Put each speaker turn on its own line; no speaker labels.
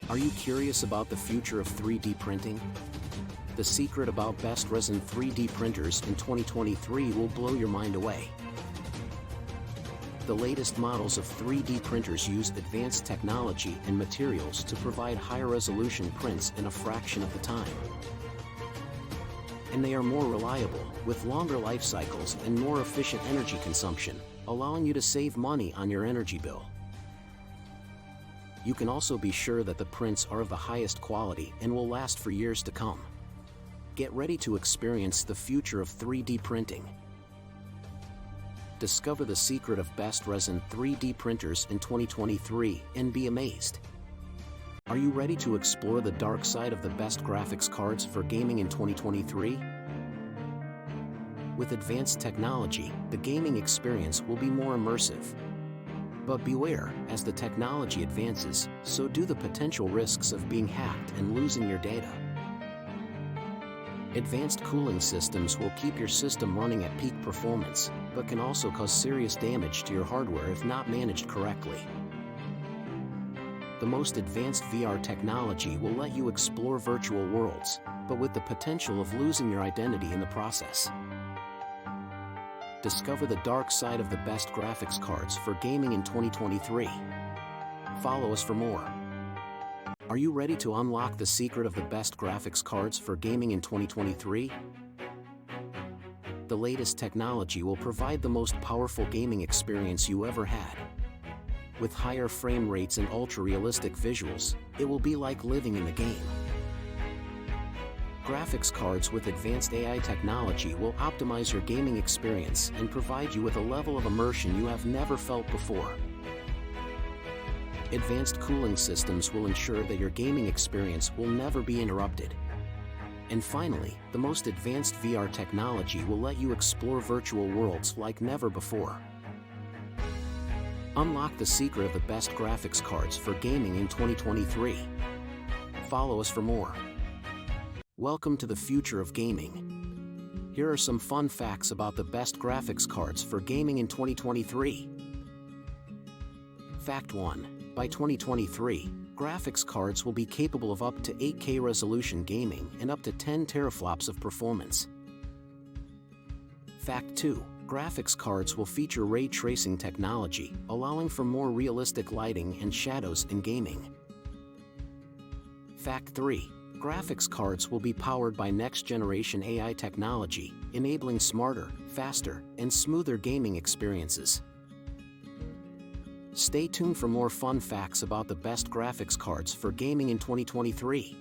Are you curious about the future of 3D printing? The secret about best resin 3D printers in 2023 will blow your mind away. The latest models of 3D printers use advanced technology and materials to provide higher resolution prints in a fraction of the time. And they are more reliable, with longer life cycles and more efficient energy consumption, allowing you to save money on your energy bill. You can also be sure that the prints are of the highest quality and will last for years to come. Get ready to experience the future of 3D printing. Discover the secret of best resin 3D printers in 2023 and be amazed. Are you ready to explore the dark side of the best graphics cards for gaming in 2023? With advanced technology, the gaming experience will be more immersive. But beware, as the technology advances, so do the potential risks of being hacked and losing your data. Advanced cooling systems will keep your system running at peak performance, but can also cause serious damage to your hardware if not managed correctly. The most advanced VR technology will let you explore virtual worlds, but with the potential of losing your identity in the process. Discover the dark side of the best graphics cards for gaming in 2023. Follow us for more. Are you ready to unlock the secret of the best graphics cards for gaming in 2023? The latest technology will provide the most powerful gaming experience you ever had. With higher frame rates and ultra-realistic visuals, it will be like living in the game. Graphics cards with advanced AI technology will optimize your gaming experience and provide you with a level of immersion you have never felt before. Advanced cooling systems will ensure that your gaming experience will never be interrupted. And finally, the most advanced VR technology will let you explore virtual worlds like never before. Unlock the secret of the best graphics cards for gaming in 2023. Follow us for more. Welcome to the future of gaming. Here are some fun facts about the best graphics cards for gaming in 2023. Fact 1. By 2023, graphics cards will be capable of up to 8K resolution gaming and up to 10 teraflops of performance. Fact 2. Graphics cards will feature ray tracing technology, allowing for more realistic lighting and shadows in gaming. Fact 3. Graphics cards will be powered by next-generation AI technology, enabling smarter, faster, and smoother gaming experiences. Stay tuned for more fun facts about the best graphics cards for gaming in 2023.